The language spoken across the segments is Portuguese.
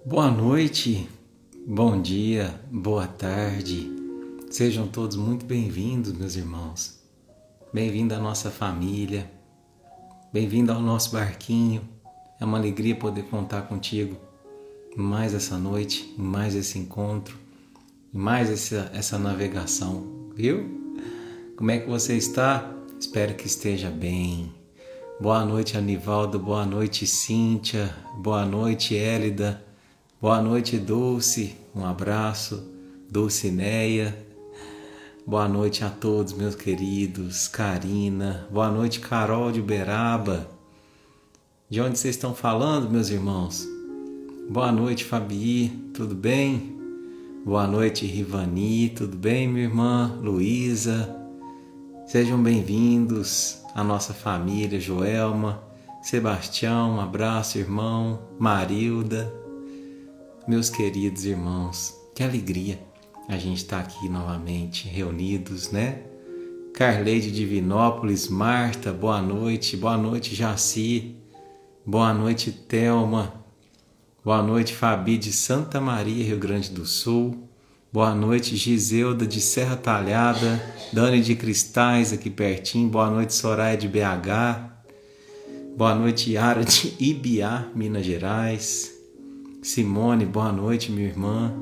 Boa noite, bom dia, boa tarde. Sejam todos muito bem-vindos, meus irmãos. Bem-vindo à nossa família. Bem-vindo ao nosso barquinho. É uma alegria poder contar contigo mais essa noite, mais esse encontro, mais essa navegação, viu? Como é que você está? Espero que esteja bem. Boa noite, Anivaldo. Boa noite, Cíntia. Boa noite, Hélida. Boa noite, Dulce. Um abraço, Dulcineia. Boa noite a todos, meus queridos. Karina. Boa noite, Carol de Uberaba. De onde vocês estão falando, meus irmãos? Boa noite, Fabi. Tudo bem? Boa noite, Rivani. Tudo bem, minha irmã? Luísa. Sejam bem-vindos à nossa família. Joelma, Sebastião, um abraço, irmão. Marilda. Meus queridos irmãos, que alegria a gente estar aqui novamente reunidos, né? Carleide de Divinópolis, Marta, boa noite, Jaci, boa noite, Thelma, boa noite, Fabi de Santa Maria, Rio Grande do Sul, boa noite, Giselda de Serra Talhada, Dani de Cristais aqui pertinho, boa noite, Soraya de BH, boa noite, Yara de Ibiá, Minas Gerais, Simone, boa noite, minha irmã.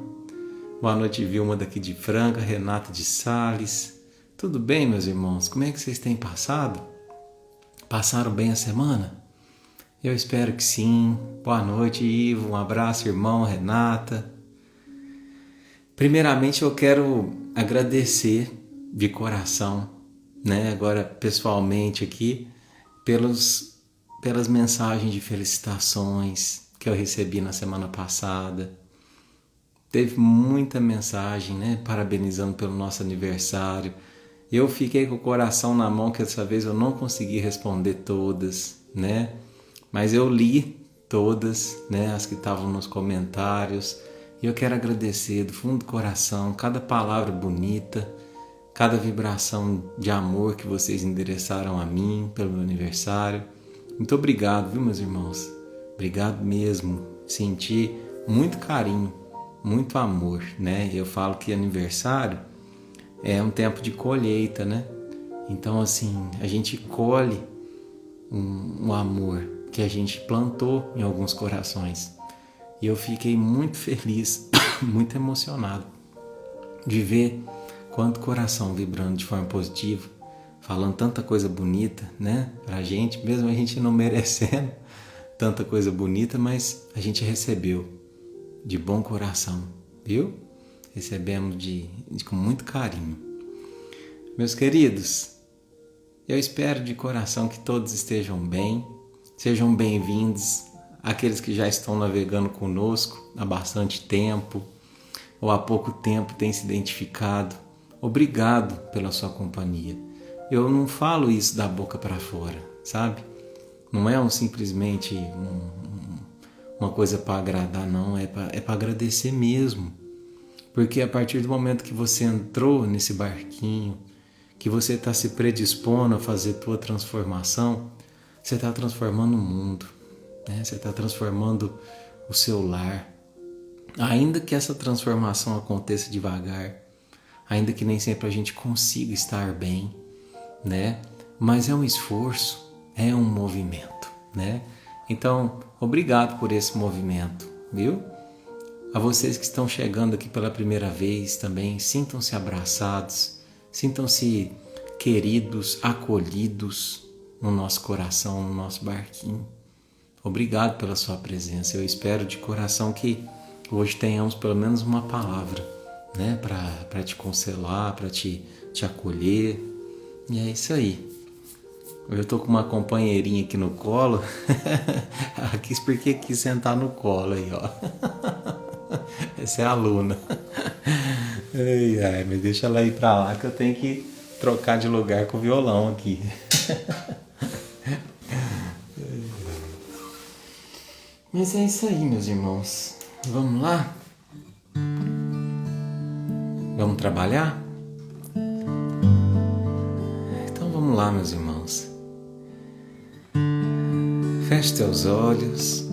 Boa noite, Vilma daqui de Franca, Renata de Sales. Tudo bem, meus irmãos? Como é que vocês têm passado? Passaram bem a semana? Eu espero que sim. Boa noite, Ivo. Um abraço, irmão, Renata. Primeiramente, eu quero agradecer de coração, né? Agora, pessoalmente aqui, pelas mensagens de felicitações que eu recebi na semana passada. Teve muita mensagem, né? Parabenizando pelo nosso aniversário. Eu fiquei com o coração na mão, que dessa vez eu não consegui responder todas, né? Mas eu li todas, né? As que estavam nos comentários. E eu quero agradecer do fundo do coração cada palavra bonita, cada vibração de amor que vocês endereçaram a mim pelo meu aniversário. Muito obrigado, viu, meus irmãos? Obrigado mesmo. Senti muito carinho, muito amor, né? Eu falo que aniversário é um tempo de colheita, né? Então, assim, a gente colhe um amor que a gente plantou em alguns corações. E eu fiquei muito feliz, muito emocionado de ver quanto coração vibrando de forma positiva, falando tanta coisa bonita, né? Pra gente, mesmo a gente não merecendo tanta coisa bonita, mas a gente recebeu de bom coração, viu? Recebemos com muito carinho. Meus queridos, eu espero de coração que todos estejam bem, sejam bem-vindos aqueles que já estão navegando conosco há bastante tempo ou há pouco tempo têm se identificado. Obrigado pela sua companhia. Eu não falo isso da boca para fora, sabe? Não é simplesmente uma coisa para agradar, não. É para agradecer mesmo. Porque a partir do momento que você entrou nesse barquinho, que você está se predispondo a fazer tua transformação, você está transformando o mundo, né? Você está transformando o seu lar. Ainda que essa transformação aconteça devagar, ainda que nem sempre a gente consiga estar bem, né? Mas é um esforço, é um movimento, né? Então, obrigado por esse movimento, viu? A vocês que estão chegando aqui pela primeira vez também, sintam-se abraçados, sintam-se queridos, acolhidos no nosso coração, no nosso barquinho. Obrigado pela sua presença. Eu espero de coração que hoje tenhamos pelo menos uma palavra, né? Para te consolar, para te acolher. E é isso aí. Eu tô com uma companheirinha aqui no colo. Porque quis sentar no colo aí, ó. Essa é a Luna. Ai, mas deixa ela ir pra lá que eu tenho que trocar de lugar com o violão aqui. Mas é isso aí, meus irmãos. Vamos lá? Vamos trabalhar? Então vamos lá, meus irmãos. Feche teus olhos.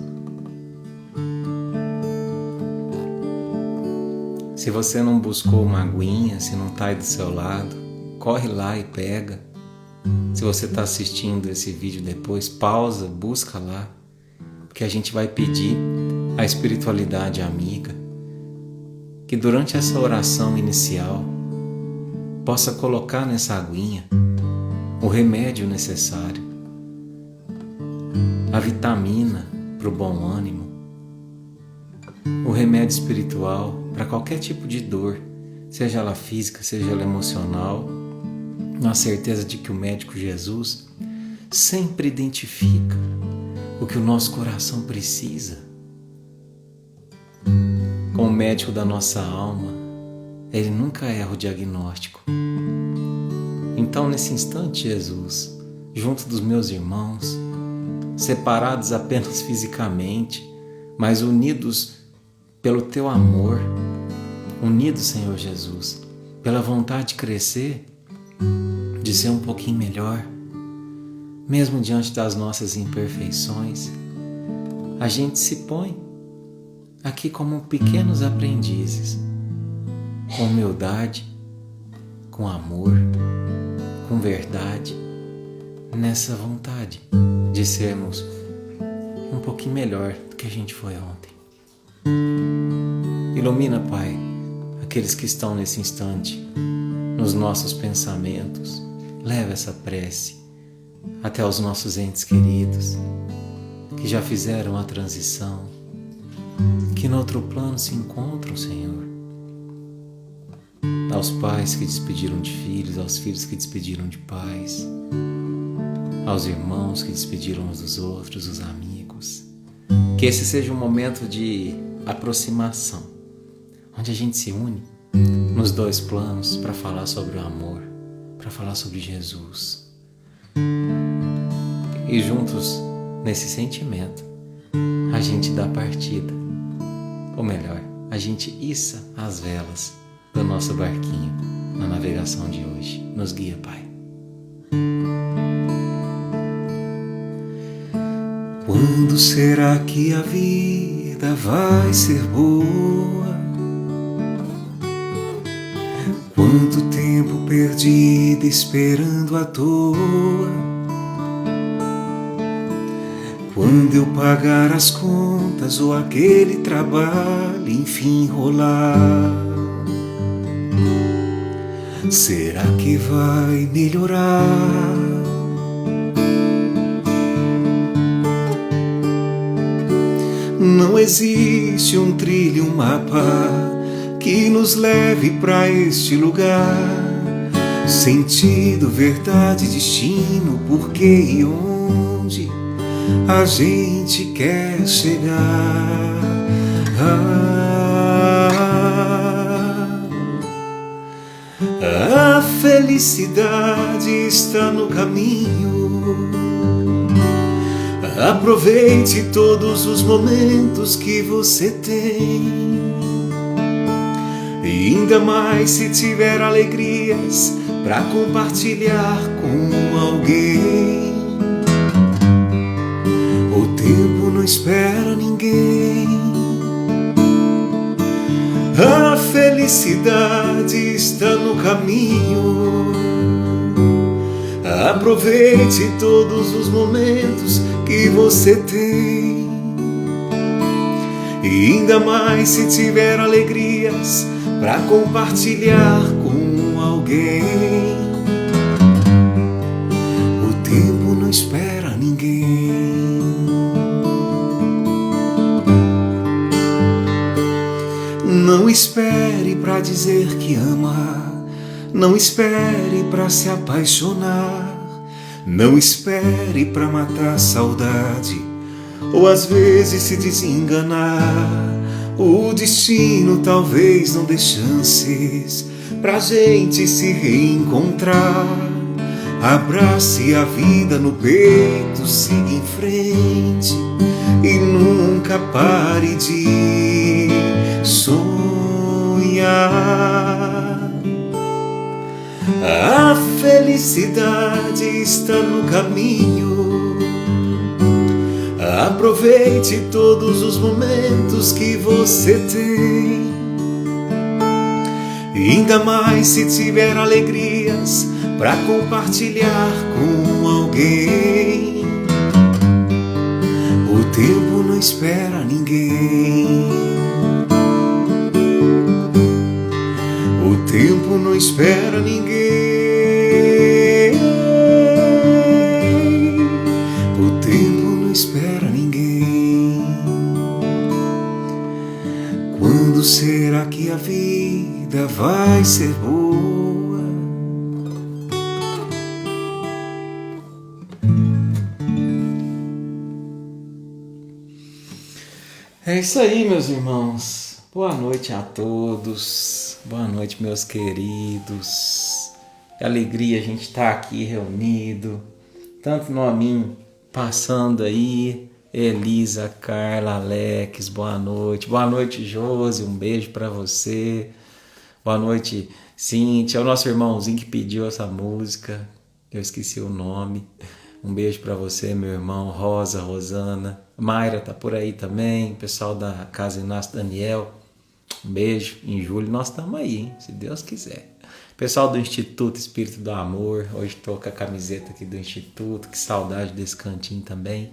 Se você não buscou uma aguinha, se não está aí do seu lado, corre lá e pega. Se você está assistindo esse vídeo depois, pausa, busca lá, porque a gente vai pedir à espiritualidade amiga que durante essa oração inicial possa colocar nessa aguinha o remédio necessário, a vitamina para o bom ânimo, o remédio espiritual para qualquer tipo de dor, seja ela física, seja ela emocional, na certeza de que o médico Jesus sempre identifica o que o nosso coração precisa. Com o médico da nossa alma, ele nunca erra o diagnóstico. Então, nesse instante, Jesus, junto dos meus irmãos, separados apenas fisicamente, mas unidos pelo Teu amor, unidos, Senhor Jesus, pela vontade de crescer, de ser um pouquinho melhor, mesmo diante das nossas imperfeições, a gente se põe aqui como pequenos aprendizes, com humildade, com amor, com verdade, nessa vontade de sermos um pouquinho melhor do que a gente foi ontem. Ilumina, Pai, aqueles que estão nesse instante nos nossos pensamentos. Leva essa prece até os nossos entes queridos que já fizeram a transição, que no outro plano se encontram, Senhor. Aos pais que despediram de filhos, aos filhos que despediram de pais, aos irmãos que despediram uns dos outros, os amigos. Que esse seja um momento de aproximação, onde a gente se une nos dois planos para falar sobre o amor, para falar sobre Jesus. E juntos, nesse sentimento, a gente dá partida. Ou melhor, a gente issa as velas do nosso barquinho na navegação de hoje. Nos guia, Pai. Quando será que a vida vai ser boa? Quanto tempo perdido esperando à toa? Quando eu pagar as contas ou aquele trabalho enfim rolar, será que vai melhorar? Não existe um trilho, um mapa que nos leve para este lugar. Sentido, verdade, destino, porquê e onde a gente quer chegar. A felicidade está no caminho. Aproveite todos os momentos que você tem. E ainda mais se tiver alegrias para compartilhar com alguém. O tempo não espera ninguém. A felicidade está no caminho. Aproveite todos os momentos que você tem. E ainda mais se tiver alegrias para compartilhar com alguém. O tempo não espera ninguém. Não espere para dizer que ama. Não espere para se apaixonar. Não espere para matar a saudade, ou às vezes se desenganar. O destino talvez não dê chances pra gente se reencontrar. Abrace a vida no peito, siga em frente e nunca pare de sonhar. A felicidade está no caminho. Aproveite todos os momentos que você tem. E ainda mais se tiver alegrias para compartilhar com alguém. O tempo não espera ninguém. O tempo não espera ninguém. O tempo não espera ninguém. Quando será que a vida vai ser boa? É isso aí, meus irmãos. Boa noite a todos. Boa noite, meus queridos. Que alegria a gente estar aqui reunido. Tanto Nominho passando aí. Elisa, Carla, Alex, boa noite. Boa noite, Josi, um beijo pra você. Boa noite, Cíntia. É o nosso irmãozinho que pediu essa música. Eu esqueci o nome. Um beijo pra você, meu irmão. Rosa, Rosana. Mayra tá por aí também. Pessoal da Casa Inácio Daniel. Um beijo. Em julho nós estamos aí, hein? Se Deus quiser. Pessoal do Instituto Espírito do Amor. Hoje estou com a camiseta aqui do Instituto. Que saudade desse cantinho também.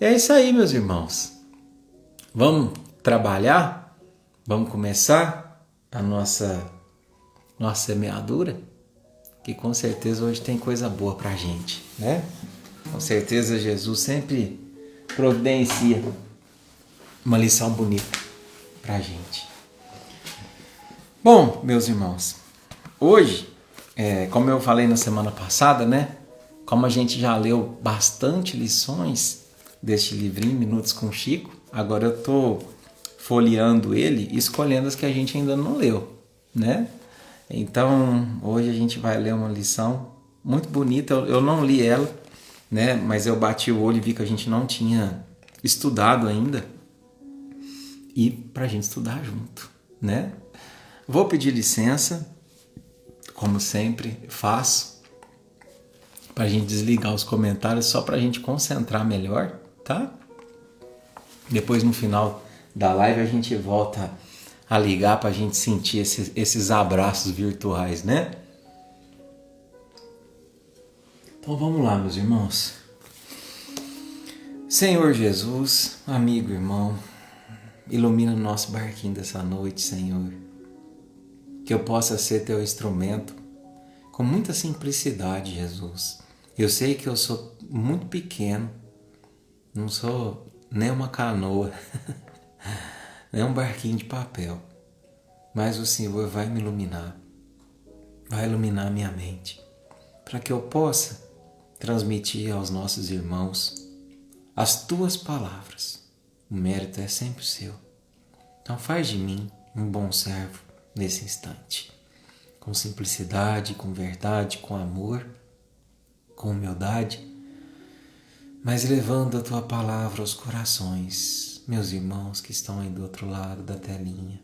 E é isso aí, meus irmãos. Vamos trabalhar? Vamos começar a nossa semeadura? Que com certeza hoje tem coisa boa pra gente, né? Com certeza Jesus sempre providencia uma lição bonita pra gente. Bom, meus irmãos, hoje, como eu falei na semana passada, né? Como a gente já leu bastante lições deste livrinho, Minutos com Chico, agora eu tô folheando ele e escolhendo as que a gente ainda não leu, né? Então, hoje a gente vai ler uma lição muito bonita. Eu não li ela, né? Mas eu bati o olho e vi que a gente não tinha estudado ainda. E pra gente estudar junto, né? Vou pedir licença, como sempre faço, pra gente desligar os comentários, só pra gente concentrar melhor, tá? Depois, no final da live, a gente volta a ligar pra gente sentir esses abraços virtuais, né? Então vamos lá, meus irmãos. Senhor Jesus, amigo, irmão, ilumina o nosso barquinho dessa noite, Senhor. Que eu possa ser teu instrumento com muita simplicidade, Jesus. Eu sei que eu sou muito pequeno, não sou nem uma canoa, nem um barquinho de papel, mas o Senhor vai me iluminar, vai iluminar minha mente, para que eu possa transmitir aos nossos irmãos as tuas palavras. O mérito é sempre seu. Então faz de mim um bom servo nesse instante, com simplicidade, com verdade, com amor, com humildade, mas levando a tua palavra aos corações, meus irmãos que estão aí do outro lado da telinha,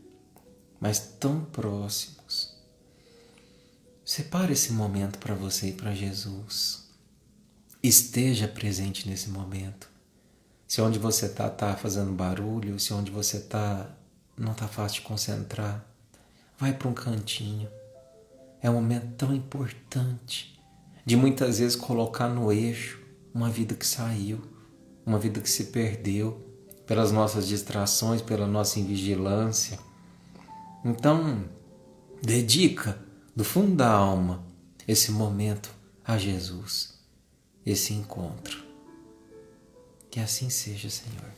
mas tão próximos. Separe esse momento para você e para Jesus. Esteja presente nesse momento. Se onde você está fazendo barulho, se onde você está não está fácil de concentrar, vai para um cantinho. É um momento tão importante de muitas vezes colocar no eixo uma vida que saiu, uma vida que se perdeu pelas nossas distrações, pela nossa invigilância. Então, dedica do fundo da alma esse momento a Jesus, esse encontro. Que assim seja, Senhor.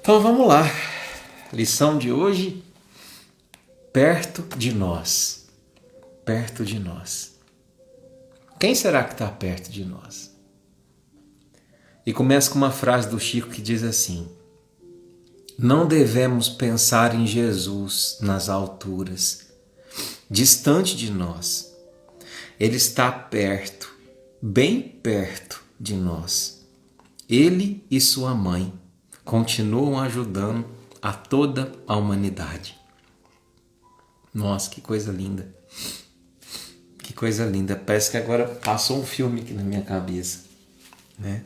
Então vamos lá. Lição de hoje: perto de nós. Perto de nós. Quem será que está perto de nós? E começa com uma frase do Chico que diz assim: não devemos pensar em Jesus nas alturas, distante de nós. Ele está perto, bem perto de nós. Ele e sua mãe continuam ajudando a toda a humanidade. Nossa, que coisa linda. Que coisa linda. Parece que agora passou um filme aqui na minha cabeça, né?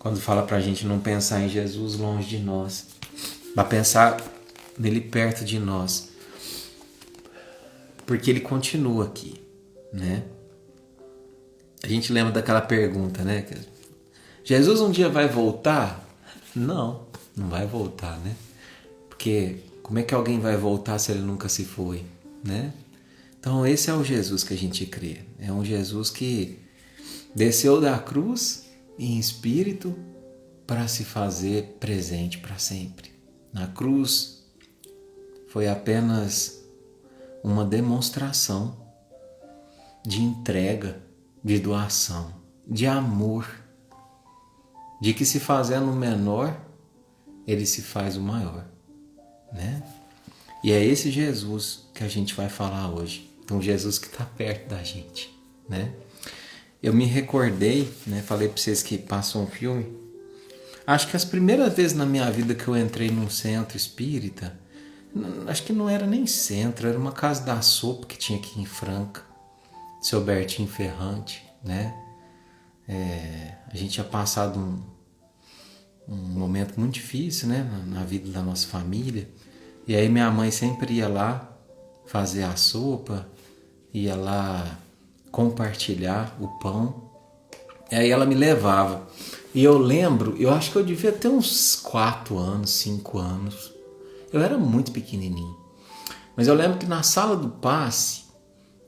quando fala pra gente não pensar em Jesus longe de nós, mas pensar nele perto de nós, porque ele continua aqui, né? A gente lembra daquela pergunta, né? Jesus um dia vai voltar? Não vai voltar, né? Porque como é que alguém vai voltar se ele nunca se foi, né? Então esse é o Jesus que a gente crê. É um Jesus que desceu da cruz em espírito para se fazer presente para sempre. Na cruz foi apenas uma demonstração de entrega, de doação, de amor, de que se fazendo o menor, ele se faz o maior, né? E é esse Jesus que a gente vai falar hoje, um Jesus que está perto da gente, né? Eu me recordei, né? Falei para vocês que passou um filme. Acho que as primeiras vezes na minha vida que eu entrei num centro espírita, acho que não era nem centro, era uma casa da sopa que tinha aqui em Franca, seu Bertinho Ferrante, né? A gente tinha passado um momento muito difícil, né? Na vida da nossa família. E aí minha mãe sempre ia lá fazer a sopa, ia lá compartilhar o pão. E aí ela me levava. E eu lembro, eu acho que eu devia ter uns 4 anos, 5 anos. Eu era muito pequenininho. Mas eu lembro que na sala do passe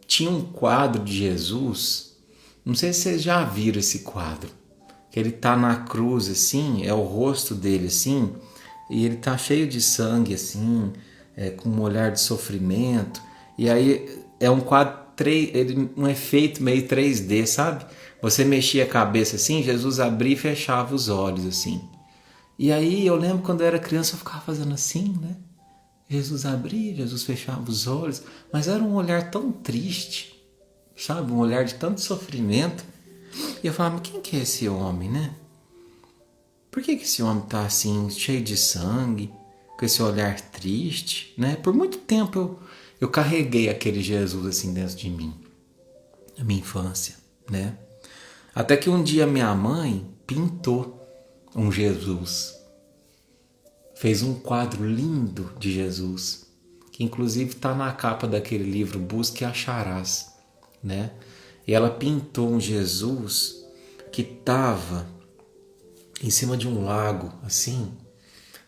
tinha um quadro de Jesus. Não sei se vocês já viram esse quadro. Que ele tá na cruz assim, é o rosto dele assim, e ele tá cheio de sangue assim, com um olhar de sofrimento. E aí é um quadro, um efeito meio 3D, sabe? Você mexia a cabeça assim, Jesus abria e fechava os olhos assim. E aí eu lembro quando eu era criança eu ficava fazendo assim, né? Jesus abria, Jesus fechava os olhos, mas era um olhar tão triste, sabe? Um olhar de tanto sofrimento. E eu falava, mas quem que é esse homem, né? Por que esse homem tá assim, cheio de sangue, com esse olhar triste, né? Por muito tempo eu carreguei aquele Jesus assim dentro de mim, na minha infância, né? Até que um dia minha mãe pintou um Jesus. Fez um quadro lindo de Jesus, que inclusive está na capa daquele livro Busque e Acharás, né? E ela pintou um Jesus que estava em cima de um lago, assim,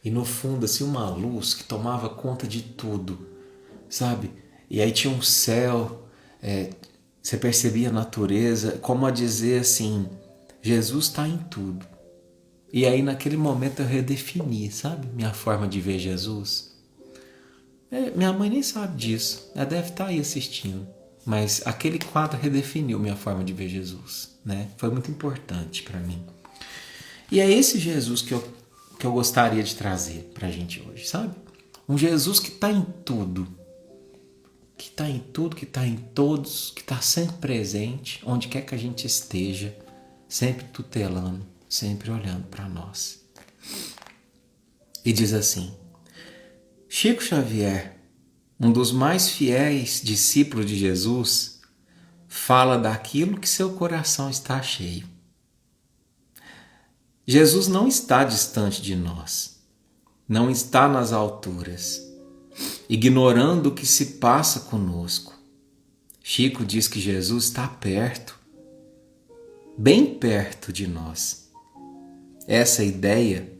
e no fundo, assim, uma luz que tomava conta de tudo, sabe? E aí tinha um céu, você percebia a natureza, como a dizer assim, Jesus está em tudo. E aí naquele momento eu redefini, sabe? Minha forma de ver Jesus. Minha mãe nem sabe disso, ela deve estar aí assistindo. Mas aquele quadro redefiniu minha forma de ver Jesus, né? Foi muito importante para mim. E é esse Jesus que eu gostaria de trazer pra gente hoje, sabe? Um Jesus que está em tudo. Que está em tudo, que está em todos, que está sempre presente, onde quer que a gente esteja, sempre tutelando, sempre olhando para nós. E diz assim: Chico Xavier, um dos mais fiéis discípulos de Jesus, fala daquilo que seu coração está cheio. Jesus não está distante de nós, não está nas alturas, ignorando o que se passa conosco. Chico diz que Jesus está perto, bem perto de nós. Essa ideia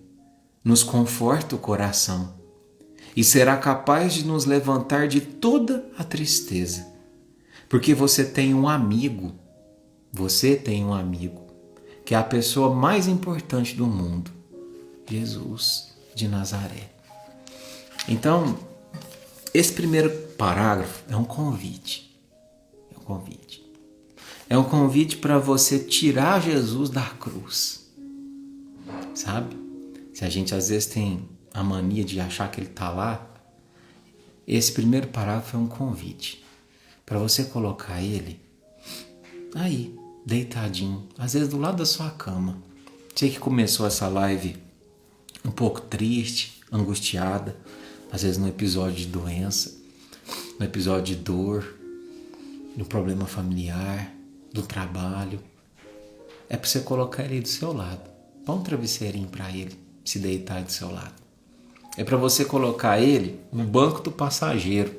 nos conforta o coração e será capaz de nos levantar de toda a tristeza, porque você tem um amigo, que é a pessoa mais importante do mundo, Jesus de Nazaré. Então, esse primeiro parágrafo é um convite. É um convite para você tirar Jesus da cruz. Sabe? Se a gente às vezes tem a mania de achar que ele está lá, esse primeiro parágrafo é um convite para você colocar ele aí, deitadinho, às vezes do lado da sua cama. Sei que começou essa live um pouco triste, angustiada, às vezes num episódio de doença, num episódio de dor, no problema familiar, do trabalho. É para você colocar ele aí do seu lado. põe um travesseirinho para ele se deitar do seu lado. É para você colocar ele no banco do passageiro,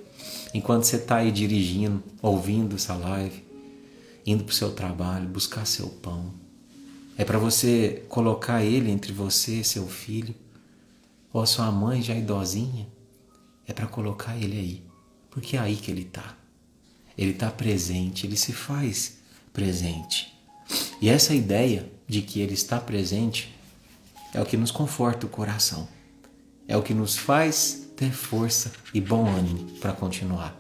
enquanto você está aí dirigindo, ouvindo essa live, indo para o seu trabalho, buscar seu pão. É para você colocar ele entre você e seu filho, ou a sua mãe já idosinha. É para colocar ele aí, porque é aí que ele está. Ele está presente, ele se faz presente. E essa ideia de que ele está presente é o que nos conforta o coração. É o que nos faz ter força e bom ânimo para continuar.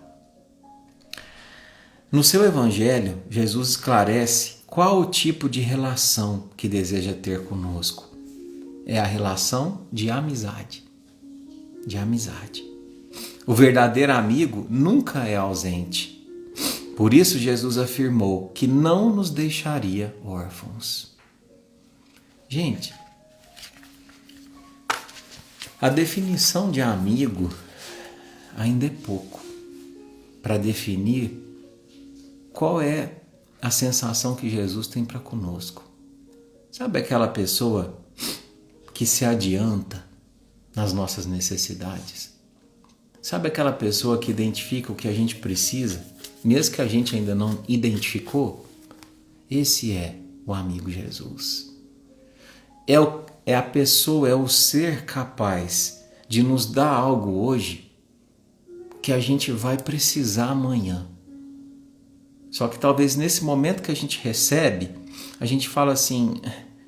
No seu evangelho, Jesus esclarece qual o tipo de relação que deseja ter conosco. É a relação de amizade. De amizade. O verdadeiro amigo nunca é ausente. Por isso Jesus afirmou que não nos deixaria órfãos. Gente, a definição de amigo ainda é pouco para definir qual é a sensação que Jesus tem para conosco. Sabe aquela pessoa que se adianta nas nossas necessidades? Sabe aquela pessoa que identifica o que a gente precisa, mesmo que a gente ainda não identificou? Esse é o amigo Jesus. É a pessoa, é o ser capaz de nos dar algo hoje que a gente vai precisar amanhã. Só que talvez nesse momento que a gente recebe, a gente fala assim,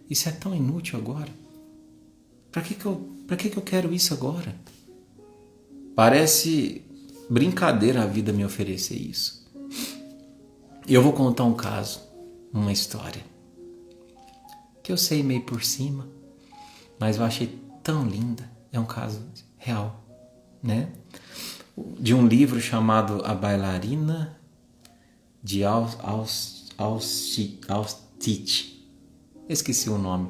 isso é tão inútil agora. Para que eu quero isso agora? Parece brincadeira a vida me oferecer isso. E eu vou contar um caso, uma história, que eu sei meio por cima, mas eu achei tão linda. É um caso real, né? De um livro chamado A Bailarina de Auschwitz. Esqueci o nome.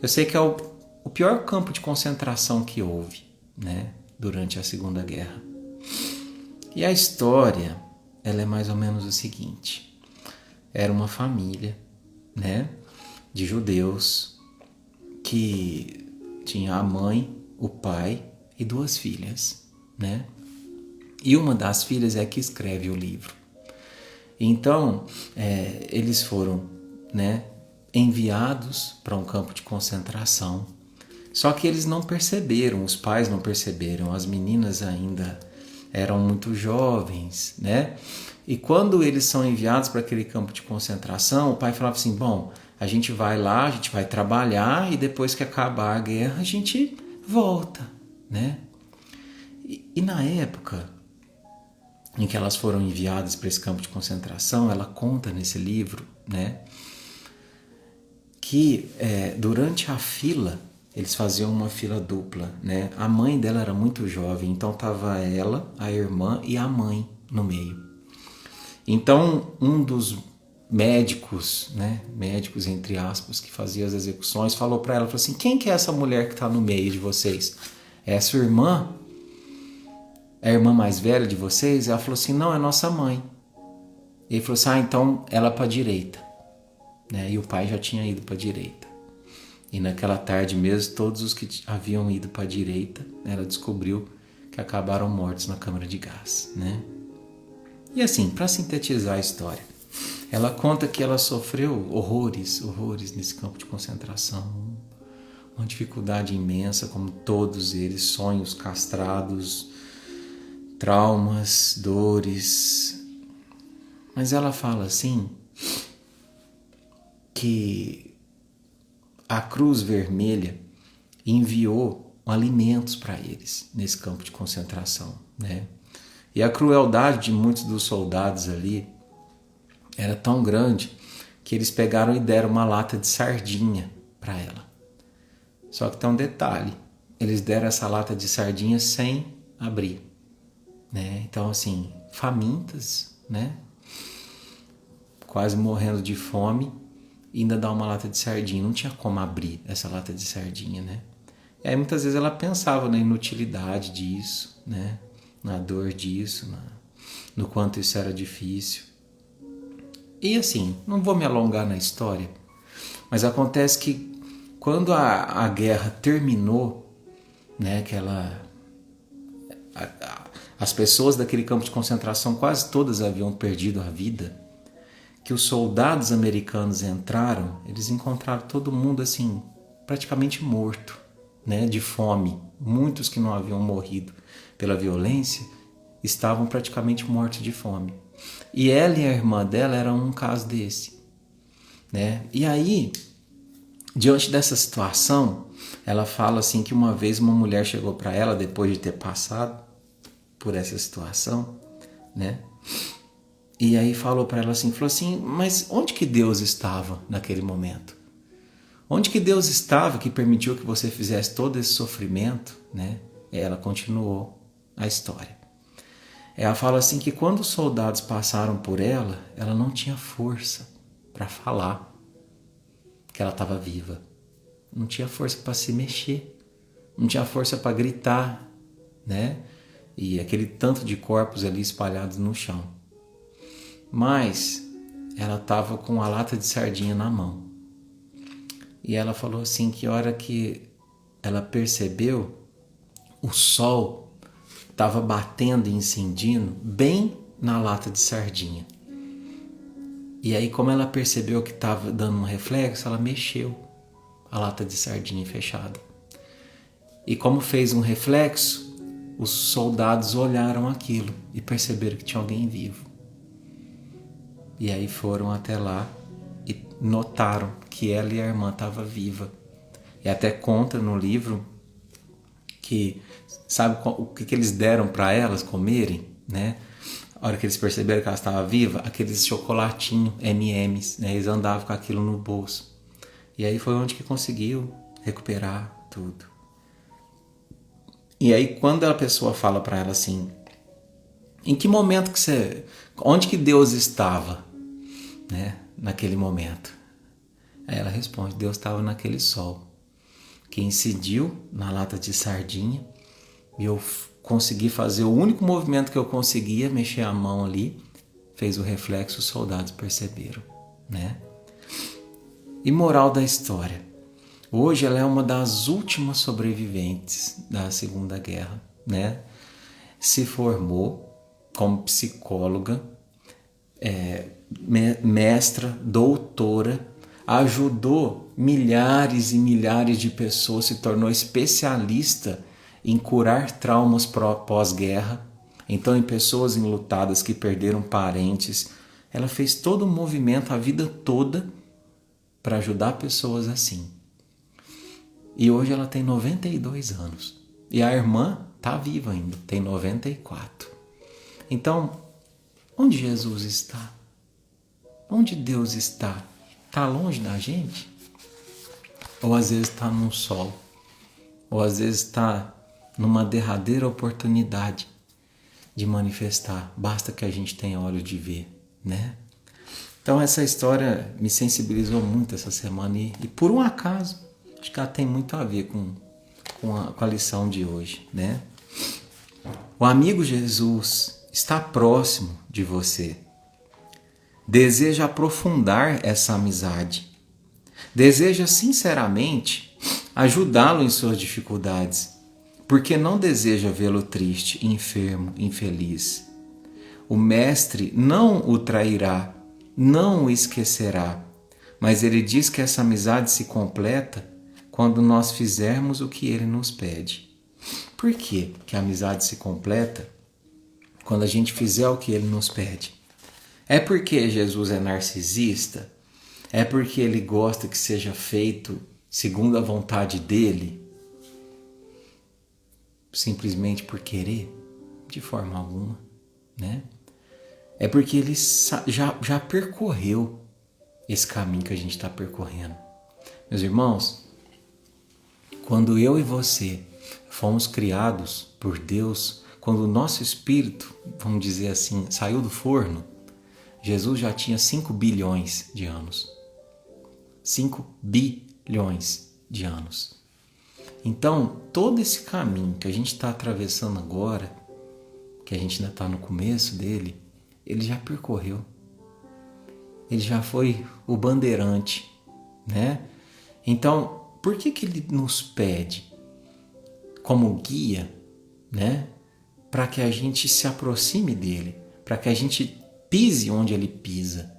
Eu sei que é o pior campo de concentração que houve, né, durante a Segunda Guerra. E a história, ela é mais ou menos o seguinte. Era uma família, né, de judeus que tinha a mãe, o pai e 2 filhas, né? E uma das filhas é que escreve o livro. Então, eles foram, né, enviados para um campo de concentração. Só que eles não perceberam, os pais não perceberam, as meninas ainda eram muito jovens, né? E quando eles são enviados para aquele campo de concentração, o pai falava assim, bom, a gente vai lá, a gente vai trabalhar e depois que acabar a guerra a gente volta, né? E na época em que elas foram enviadas para esse campo de concentração, ela conta nesse livro, né, que durante a fila, eles faziam uma fila dupla, né? A mãe dela era muito jovem, então estava ela, a irmã e a mãe no meio. Então, um dos médicos, né, médicos entre aspas, que fazia as execuções, falou para ela, falou assim, quem que é essa mulher que está no meio de vocês? É a sua irmã? É a irmã mais velha de vocês? Ela falou assim, não, é nossa mãe. Ele falou assim, então ela para a direita, né? E o pai já tinha ido para a direita. E naquela tarde mesmo, todos os que haviam ido para a direita, ela descobriu que acabaram mortos na câmara de gás, né? E assim, para sintetizar a história, ela conta que ela sofreu horrores nesse campo de concentração, uma dificuldade imensa, como todos eles, sonhos castrados, traumas, dores. Mas ela fala assim, que a Cruz Vermelha enviou alimentos para eles nesse campo de concentração, né? E a crueldade de muitos dos soldados ali era tão grande que eles pegaram e deram uma lata de sardinha para ela. Só que tem um detalhe, eles deram essa lata de sardinha sem abrir, né? Então assim, famintas, né? Quase morrendo de fome, e ainda dá uma lata de sardinha. Não tinha como abrir essa lata de sardinha, né? E aí muitas vezes ela pensava na inutilidade disso, né? Na dor disso, no quanto isso era difícil. E assim, não vou me alongar na história, mas acontece que quando a guerra terminou, né, as pessoas daquele campo de concentração quase todas haviam perdido a vida, que os soldados americanos entraram, eles encontraram todo mundo assim, praticamente morto, né, de fome. Muitos que não haviam morrido pela violência estavam praticamente mortos de fome. E ela e a irmã dela eram um caso desse, né? E aí, diante dessa situação, ela fala assim que uma vez uma mulher chegou para ela depois de ter passado por essa situação, né? E aí falou para ela assim, falou assim, mas onde que Deus estava naquele momento? Onde que Deus estava que permitiu que você fizesse todo esse sofrimento, né? E ela continuou a história. Ela fala assim que quando os soldados passaram por ela, ela não tinha força para falar que ela estava viva. Não tinha força para se mexer, não tinha força para gritar, né? E aquele tanto de corpos ali espalhados no chão. Mas ela estava com a lata de sardinha na mão. E ela falou assim que a hora que ela percebeu, o sol estava batendo e incendindo bem na lata de sardinha. E aí, como ela percebeu que estava dando um reflexo, ela mexeu a lata de sardinha fechada. E como fez um reflexo, os soldados olharam aquilo e perceberam que tinha alguém vivo. E aí foram até lá e notaram que ela e a irmã estavam vivas. E até conta no livro que, sabe o que eles deram para elas comerem, né? A hora que eles perceberam que ela estava viva, aqueles chocolatinhos M&M's, né? Eles andavam com aquilo no bolso. E aí foi onde que conseguiu recuperar tudo. E aí quando a pessoa fala para ela assim, em que momento onde que Deus estava, né? Naquele momento? Aí ela responde, Deus estava naquele sol que incidiu na lata de sardinha e eu consegui fazer o único movimento que eu conseguia, mexer a mão ali, fez o reflexo, os soldados perceberam, né? E moral da história, hoje ela é uma das últimas sobreviventes da Segunda Guerra, né? Se formou como psicóloga, mestra, doutora, ajudou milhares e milhares de pessoas, se tornou especialista em curar traumas pós-guerra, então em pessoas enlutadas que perderam parentes. Ela fez todo um movimento a vida toda para ajudar pessoas assim. E hoje ela tem 92 anos. E a irmã está viva ainda, tem 94. Então, onde Jesus está? Onde Deus está? Está longe da gente? Ou às vezes está num sol? Ou às vezes está numa derradeira oportunidade de manifestar? Basta que a gente tenha olhos de ver, né? Então essa história me sensibilizou muito essa semana e por um acaso, acho que ela tem muito a ver com a lição de hoje, né? O amigo Jesus está próximo de você. Deseja aprofundar essa amizade. Deseja sinceramente ajudá-lo em suas dificuldades, porque não deseja vê-lo triste, enfermo, infeliz. O Mestre não o trairá, não o esquecerá, mas ele diz que essa amizade se completa quando nós fizermos o que ele nos pede. Por que a amizade se completa quando a gente fizer o que ele nos pede? É porque Jesus é narcisista? É porque ele gosta que seja feito segundo a vontade dele? Simplesmente por querer? De forma alguma, né? É porque ele já percorreu esse caminho que a gente está percorrendo. Meus irmãos, quando eu e você fomos criados por Deus, quando o nosso espírito, vamos dizer assim, saiu do forno, Jesus já tinha 5 bilhões de anos. 5 bilhões de anos. Então, todo esse caminho que a gente está atravessando agora, que a gente ainda está no começo dele, ele já percorreu. Ele já foi o bandeirante, né? Então, por que ele nos pede como guia, né? Para que a gente se aproxime dele, para que a gente pise onde ele pisa.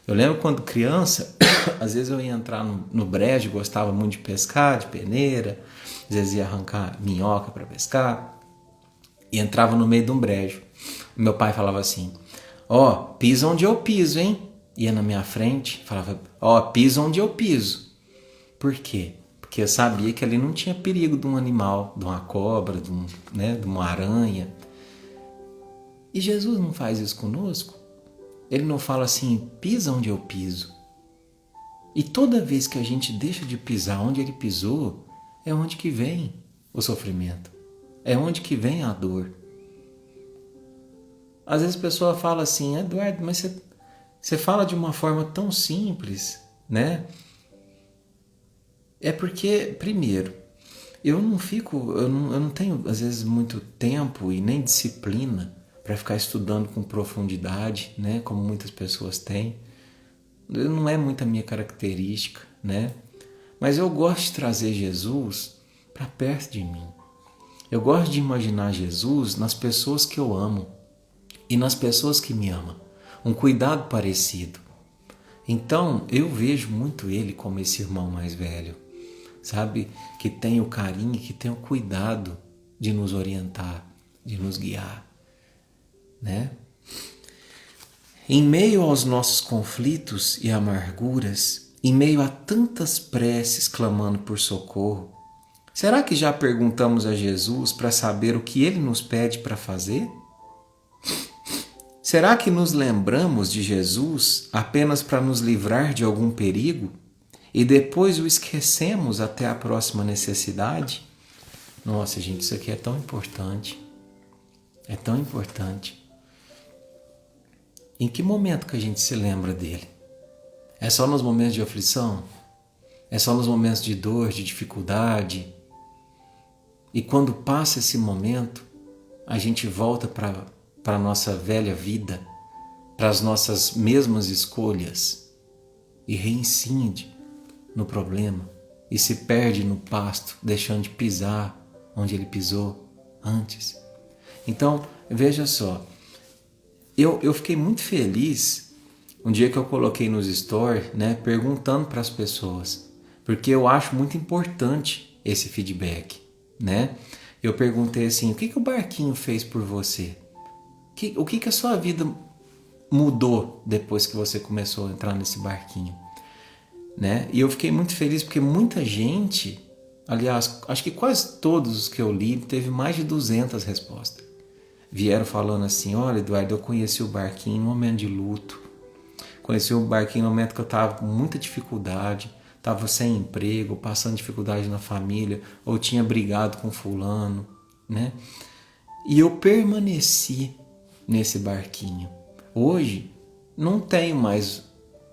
Eu lembro quando criança, às vezes eu ia entrar no brejo, gostava muito de pescar, de peneira, às vezes ia arrancar minhoca para pescar, e entrava no meio de um brejo. Meu pai falava assim, pisa onde eu piso, hein? Ia na minha frente, falava, pisa onde eu piso. Por quê? Porque eu sabia que ali não tinha perigo de um animal, de uma cobra, de uma aranha. E Jesus não faz isso conosco? Ele não fala assim, pisa onde eu piso. E toda vez que a gente deixa de pisar onde ele pisou, é onde que vem o sofrimento. É onde que vem a dor. Às vezes a pessoa fala assim, Eduardo, mas você fala de uma forma tão simples, né? É porque, primeiro, eu não tenho às vezes muito tempo e nem disciplina para ficar estudando com profundidade, né? Como muitas pessoas têm. Não é muito a minha característica, né? Mas eu gosto de trazer Jesus para perto de mim. Eu gosto de imaginar Jesus nas pessoas que eu amo e nas pessoas que me amam. Um cuidado parecido. Então, eu vejo muito ele como esse irmão mais velho, sabe? Que tem o carinho, que tem o cuidado de nos orientar, de nos guiar, né? Em meio aos nossos conflitos e amarguras, em meio a tantas preces clamando por socorro, será que já perguntamos a Jesus para saber o que ele nos pede para fazer? Será que nos lembramos de Jesus apenas para nos livrar de algum perigo e depois o esquecemos até a próxima necessidade? Nossa, gente, isso aqui é tão importante. É tão importante. Em que momento que a gente se lembra dele? É só nos momentos de aflição? É só nos momentos de dor, de dificuldade? E quando passa esse momento, a gente volta para a nossa velha vida, para as nossas mesmas escolhas e reincide no problema e se perde no pasto, deixando de pisar onde ele pisou antes. Então, veja só, eu fiquei muito feliz um dia que eu coloquei nos stories, né, perguntando para as pessoas, porque eu acho muito importante esse feedback, né? Eu perguntei assim, o que o barquinho fez por você? O que a sua vida mudou depois que você começou a entrar nesse barquinho, né? E eu fiquei muito feliz porque muita gente, aliás, acho que quase todos os que eu li, teve mais de 200 respostas. Vieram falando assim, olha, Eduardo, eu conheci o barquinho no momento de luto. Conheci o barquinho no momento que eu estava com muita dificuldade, estava sem emprego, passando dificuldade na família, ou tinha brigado com fulano, né? E eu permaneci nesse barquinho. Hoje, não tenho mais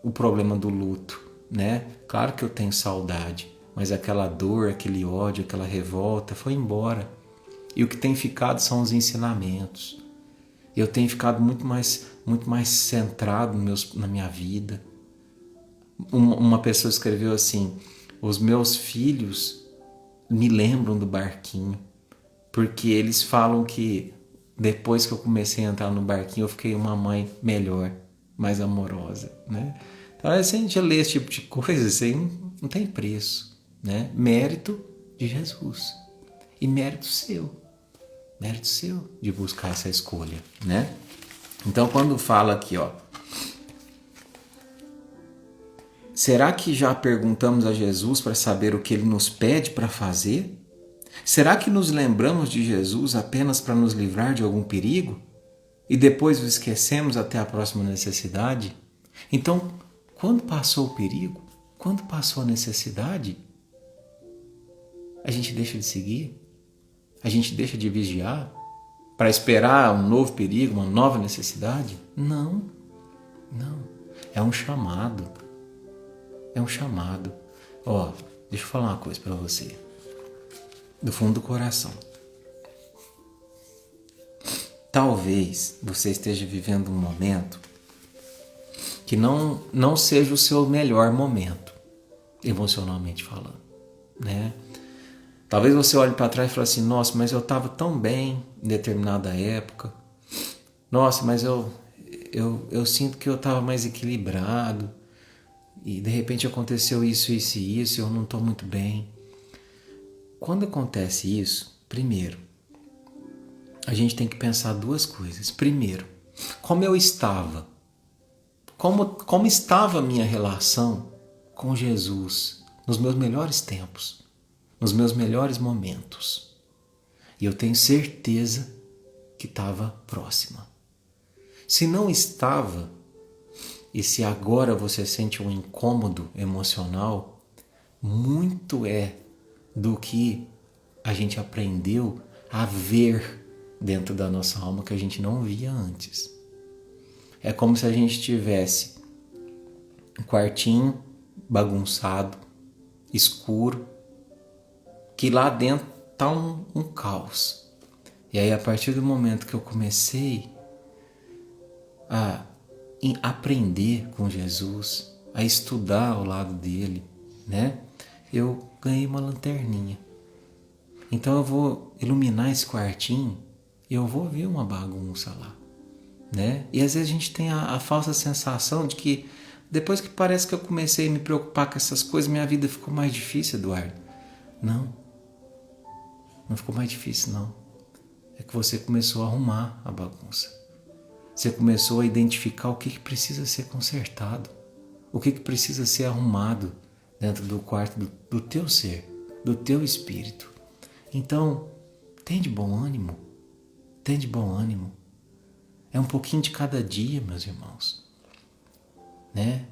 o problema do luto, né? Claro que eu tenho saudade, mas aquela dor, aquele ódio, aquela revolta foi embora. E o que tem ficado são os ensinamentos. Eu tenho ficado muito mais centrado na minha vida. Uma pessoa escreveu assim, os meus filhos me lembram do barquinho, porque eles falam que depois que eu comecei a entrar no barquinho, eu fiquei uma mãe melhor, mais amorosa, né? Então, se a gente lê esse tipo de coisa, isso aí não tem preço, né? Mérito de Jesus e mérito seu de buscar essa escolha, né? Então, quando fala aqui, será que já perguntamos a Jesus para saber o que ele nos pede para fazer? Será que nos lembramos de Jesus apenas para nos livrar de algum perigo e depois o esquecemos até a próxima necessidade? Então, quando passou o perigo, quando passou a necessidade, a gente deixa de seguir? A gente deixa de vigiar para esperar um novo perigo, uma nova necessidade? Não. É um chamado. É um chamado. Deixa eu falar uma coisa para você. Do fundo do coração. Talvez você esteja vivendo um momento que não seja o seu melhor momento, emocionalmente falando. né? Talvez você olhe para trás e fale assim, nossa, mas eu estava tão bem em determinada época. Nossa, mas eu sinto que eu estava mais equilibrado. E de repente aconteceu isso e eu não estou muito bem. Quando acontece isso, primeiro, a gente tem que pensar duas coisas. Primeiro, como eu estava? Como estava a minha relação com Jesus nos meus melhores tempos, nos meus melhores momentos? E eu tenho certeza que estava próxima. Se não estava, e se agora você sente um incômodo emocional, muito é do que a gente aprendeu a ver dentro da nossa alma que a gente não via antes. É como se a gente tivesse um quartinho bagunçado, escuro, que lá dentro está um caos. E aí, a partir do momento que eu comecei a aprender com Jesus, a estudar ao lado dele, né? Eu ganhei uma lanterninha. Então eu vou iluminar esse quartinho e eu vou ver uma bagunça lá, né? E às vezes a gente tem a falsa sensação de que depois que parece que eu comecei a me preocupar com essas coisas, minha vida ficou mais difícil, Eduardo. Não ficou mais difícil, não. É que você começou a arrumar a bagunça. Você começou a identificar o que precisa ser consertado, o que precisa ser arrumado dentro do quarto do teu ser, do teu espírito. Então, tem de bom ânimo. É um pouquinho de cada dia, meus irmãos. Né?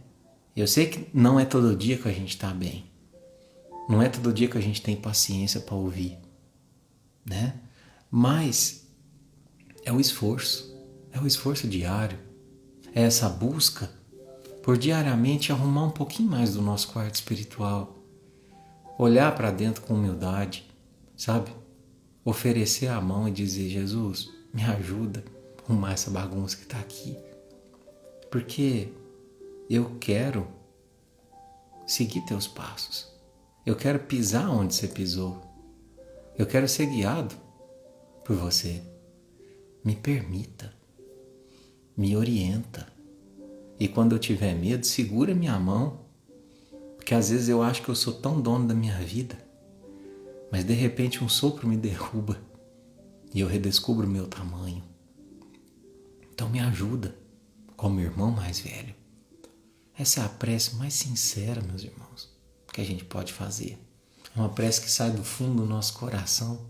Eu sei que não é todo dia que a gente está bem. Não é todo dia que a gente tem paciência para ouvir. Né? Mas é o esforço diário. É essa busca por diariamente arrumar um pouquinho mais do nosso quarto espiritual. Olhar para dentro com humildade, sabe? Oferecer a mão e dizer, Jesus, me ajuda a arrumar essa bagunça que está aqui. Porque eu quero seguir teus passos. Eu quero pisar onde você pisou. Eu quero ser guiado por você. Me permita. Me orienta. E quando eu tiver medo, segura minha mão. Porque às vezes eu acho que eu sou tão dono da minha vida. Mas de repente um sopro me derruba. E eu redescubro o meu tamanho. Então me ajuda, como irmão mais velho. Essa é a prece mais sincera, meus irmãos, que a gente pode fazer. É uma prece que sai do fundo do nosso coração,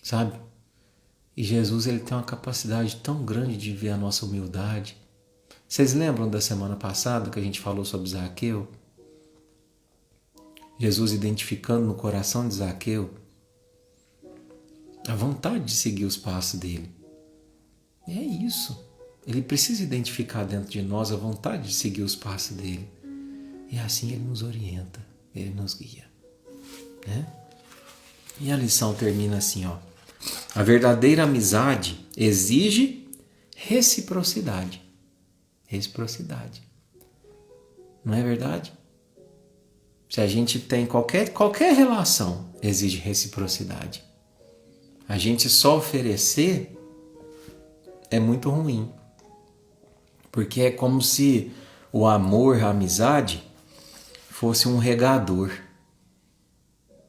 sabe? E Jesus, ele tem uma capacidade tão grande de ver a nossa humildade. Vocês lembram da semana passada que a gente falou sobre Zaqueu? Jesus identificando no coração de Zaqueu a vontade de seguir os passos dele. E é isso. Ele precisa identificar dentro de nós a vontade de seguir os passos dele. E assim ele nos orienta, ele nos guia. Né? E a lição termina assim, ó. A verdadeira amizade exige reciprocidade. Reciprocidade. Não é verdade? Se a gente tem qualquer relação, exige reciprocidade. A gente só oferecer é muito ruim. Porque é como se o amor, a amizade, fosse um regador,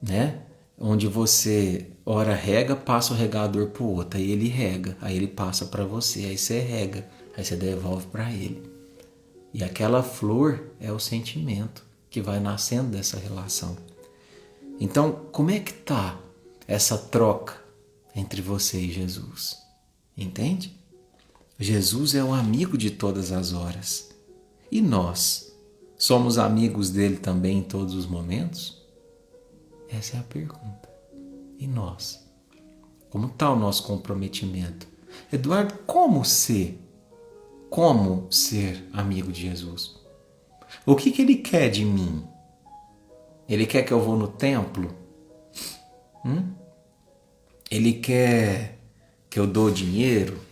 né? Onde você, ora rega, passa o regador pro outro, aí ele rega, aí ele passa para você, aí você rega, aí você devolve para ele. E aquela flor é o sentimento que vai nascendo dessa relação. Então, como é que tá essa troca entre você e Jesus? Entende? Jesus é o amigo de todas as horas. E nós, somos amigos dele também em todos os momentos? Essa é a pergunta. E nós? Como está o nosso comprometimento? Eduardo, como ser amigo de Jesus? O que ele quer de mim? Ele quer que eu vou no templo? Ele quer que eu dou dinheiro?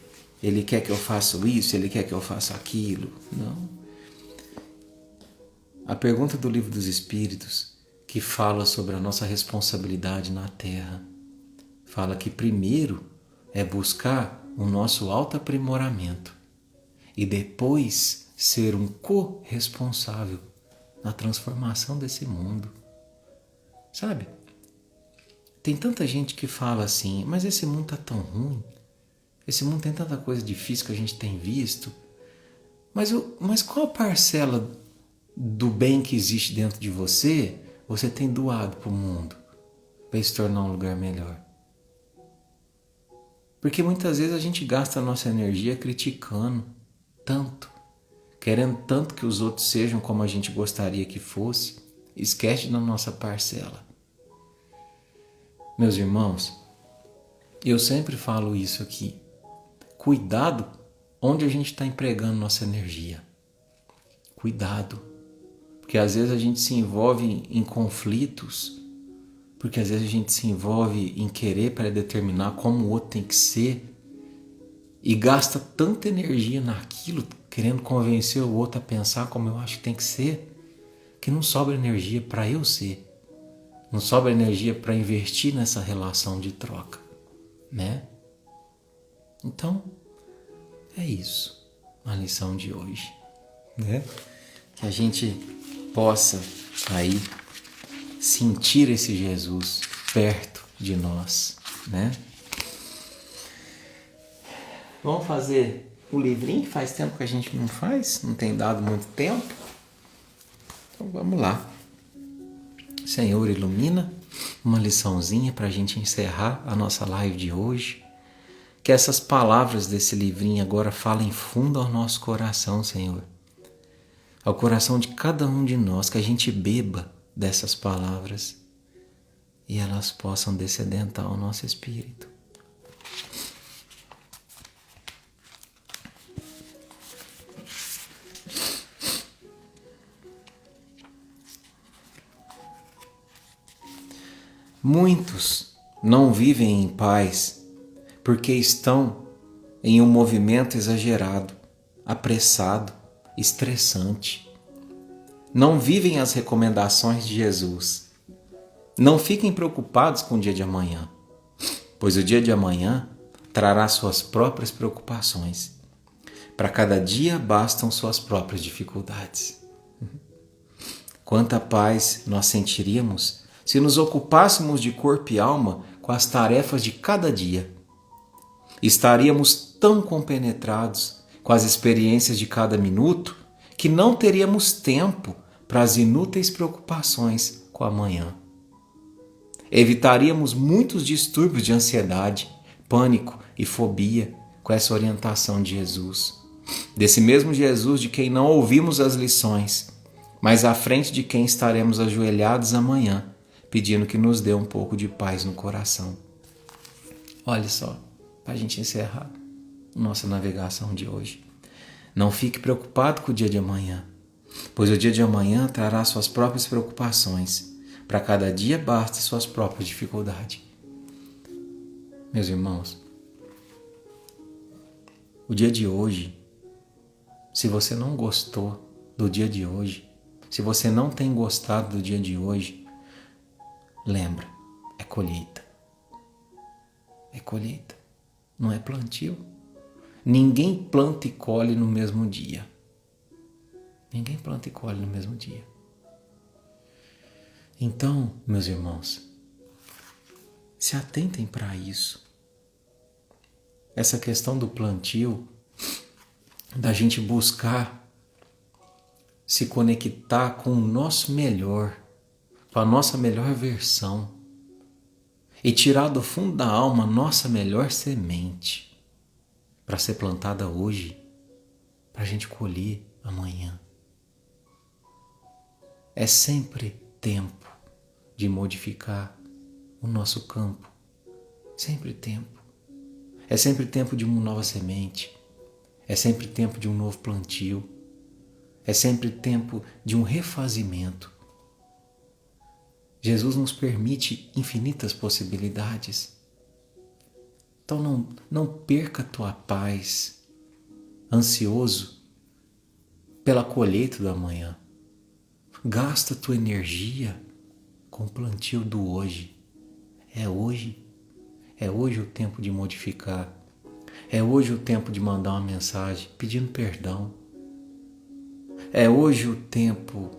Ele quer que eu faça isso? Ele quer que eu faça aquilo? Não. A pergunta do Livro dos Espíritos, que fala sobre a nossa responsabilidade na terra. Fala que primeiro é buscar o nosso autoaprimoramento e depois ser um corresponsável na transformação desse mundo. Sabe? Tem tanta gente que fala assim, mas esse mundo tá tão ruim, esse mundo tem tanta coisa difícil que a gente tem visto, mas qual a parcela do bem que existe dentro de você tem doado para o mundo, para se tornar um lugar melhor? Porque muitas vezes a gente gasta a nossa energia criticando tanto, querendo tanto que os outros sejam como a gente gostaria que fosse, esquece da nossa parcela. Meus irmãos, eu sempre falo isso aqui. Cuidado onde a gente está empregando nossa energia. Cuidado. Porque às vezes a gente se envolve em conflitos, porque às vezes a gente se envolve em querer predeterminar como o outro tem que ser e gasta tanta energia naquilo, querendo convencer o outro a pensar como eu acho que tem que ser, que não sobra energia para eu ser. Não sobra energia para investir nessa relação de troca, né? Então, é isso, a lição de hoje, né? Que a gente possa aí sentir esse Jesus perto de nós, né? Vamos fazer o livrinho? Faz tempo que a gente não faz, não tem dado muito tempo. Então vamos lá. Senhor, ilumina uma liçãozinha para a gente encerrar a nossa live de hoje. Que essas palavras desse livrinho agora falem fundo ao nosso coração, Senhor. Ao coração de cada um de nós, que a gente beba dessas palavras e elas possam descedentar ao nosso espírito. Muitos não vivem em paz porque estão em um movimento exagerado, apressado, estressante. Não vivem as recomendações de Jesus. Não fiquem preocupados com o dia de amanhã, pois o dia de amanhã trará suas próprias preocupações. Para cada dia bastam suas próprias dificuldades. Quanta paz nós sentiríamos se nos ocupássemos de corpo e alma com as tarefas de cada dia. Estaríamos tão compenetrados com as experiências de cada minuto que não teríamos tempo para as inúteis preocupações com o amanhã. Evitaríamos muitos distúrbios de ansiedade, pânico e fobia com essa orientação de Jesus. Desse mesmo Jesus de quem não ouvimos as lições, mas à frente de quem estaremos ajoelhados amanhã, pedindo que nos dê um pouco de paz no coração. Olha só, para a gente encerrar nossa navegação de hoje. Não fique preocupado com o dia de amanhã, pois o dia de amanhã trará suas próprias preocupações. Para cada dia basta suas próprias dificuldades. Meus irmãos, o dia de hoje, se você não gostou do dia de hoje, se você não tem gostado do dia de hoje, lembra, é colheita. É colheita, não é plantio. Ninguém planta e colhe no mesmo dia. Ninguém planta e colhe no mesmo dia. Então, meus irmãos, se atentem para isso. Essa questão do plantio, da gente buscar se conectar com o nosso melhor, com a nossa melhor versão e tirar do fundo da alma a nossa melhor semente para ser plantada hoje, para a gente colher amanhã. É sempre tempo de modificar o nosso campo. Sempre tempo. É sempre tempo de uma nova semente. É sempre tempo de um novo plantio. É sempre tempo de um refazimento. Jesus nos permite infinitas possibilidades. Então não perca a tua paz, ansioso pela colheita do amanhã. Gasta a tua energia com o plantio do hoje. É hoje. É hoje o tempo de modificar. É hoje o tempo de mandar uma mensagem pedindo perdão. É hoje o tempo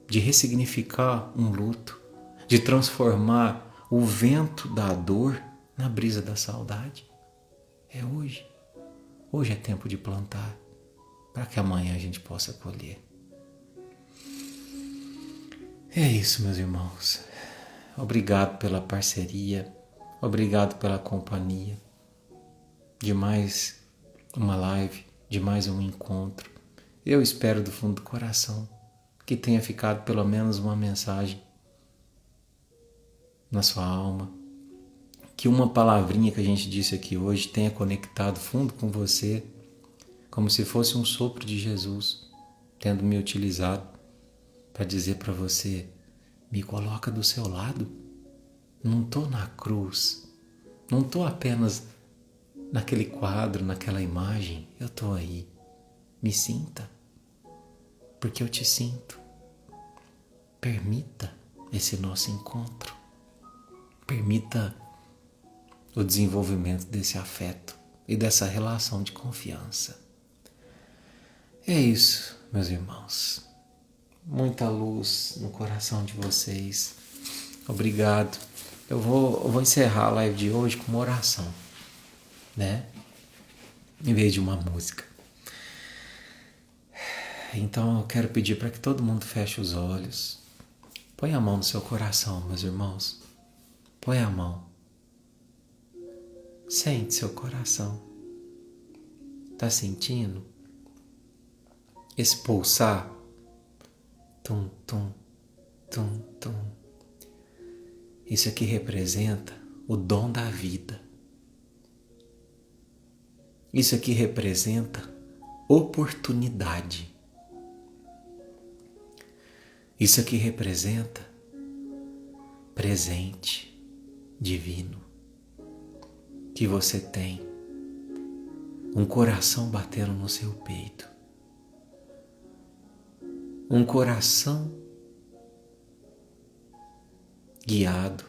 de ressignificar um luto, de transformar o vento da dor na brisa da saudade. É hoje. Hoje é tempo de plantar, para que amanhã a gente possa colher. É isso, meus irmãos. Obrigado pela parceria, obrigado pela companhia de mais uma live, de mais um encontro. Eu espero do fundo do coração que tenha ficado pelo menos uma mensagem na sua alma, que uma palavrinha que a gente disse aqui hoje tenha conectado fundo com você, como se fosse um sopro de Jesus, tendo me utilizado para dizer para você: me coloca do seu lado. Não estou na cruz, não estou apenas naquele quadro, naquela imagem, eu estou aí. Me sinta, porque eu te sinto. Permita esse nosso encontro. Permita o desenvolvimento desse afeto e dessa relação de confiança. É isso, meus irmãos. Muita luz no coração de vocês. Obrigado. Eu vou encerrar a live de hoje com uma oração, né? Em vez de uma música. Então eu quero pedir para que todo mundo feche os olhos. Põe a mão no seu coração, meus irmãos. Põe a mão. Sente seu coração. Tá sentindo? Esse pulsar? Tum, tum, tum, tum. Isso aqui representa o dom da vida. Isso aqui representa oportunidade. Isso aqui representa presente divino que você tem, um coração batendo no seu peito, um coração guiado,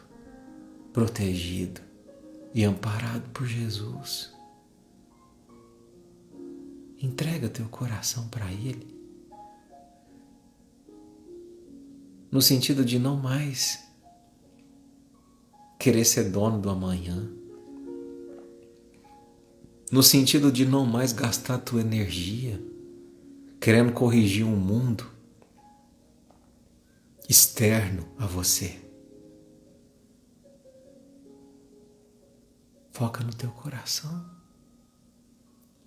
protegido e amparado por Jesus. Entrega teu coração para Ele, no sentido de não mais querer ser dono do amanhã, no sentido de não mais gastar tua energia querendo corrigir um mundo externo a você. Foca no teu coração,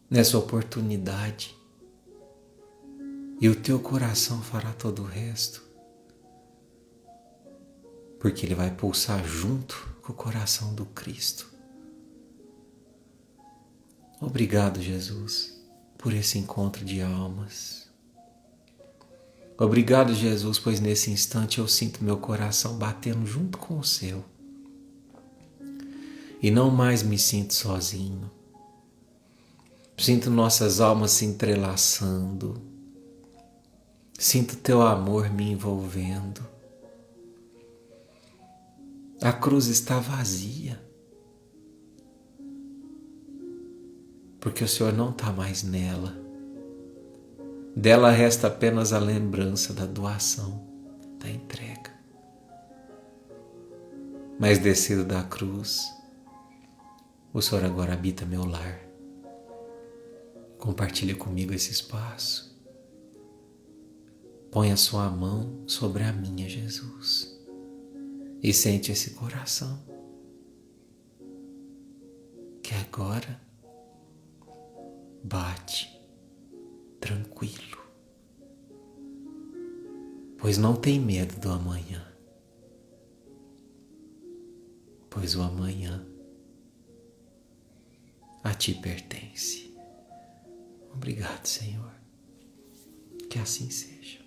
nessa oportunidade, e o teu coração fará todo o resto, porque ele vai pulsar junto com o coração do Cristo. Obrigado, Jesus, por esse encontro de almas. Obrigado, Jesus, pois nesse instante eu sinto meu coração batendo junto com o seu. E não mais me sinto sozinho. Sinto nossas almas se entrelaçando. Sinto teu amor me envolvendo. A cruz está vazia, porque o Senhor não está mais nela. Dela resta apenas a lembrança da doação, da entrega. Mas descido da cruz, o Senhor agora habita meu lar. Compartilha comigo esse espaço. Põe a sua mão sobre a minha, Jesus. E sente esse coração que agora bate tranquilo, pois não tem medo do amanhã, pois o amanhã a ti pertence. Obrigado, Senhor, que assim seja.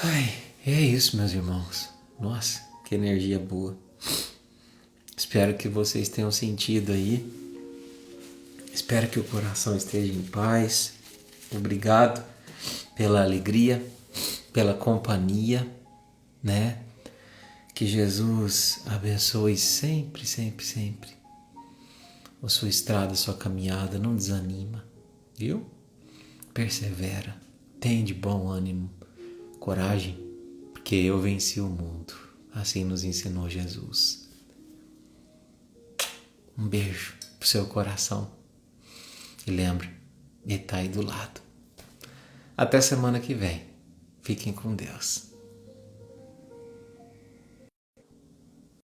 Ai, é isso, meus irmãos. Nossa, que energia boa. Espero que vocês tenham sentido aí Espero que o coração esteja em paz. Obrigado pela alegria, pela companhia, né? Que Jesus abençoe sempre, sempre, sempre a sua estrada, a sua caminhada. Não desanima, viu? Persevera, tem de bom ânimo, coragem, porque eu venci o mundo. Assim nos ensinou Jesus. Um beijo pro seu coração. E lembre, ele tá aí do lado. Até semana que vem. Fiquem com Deus.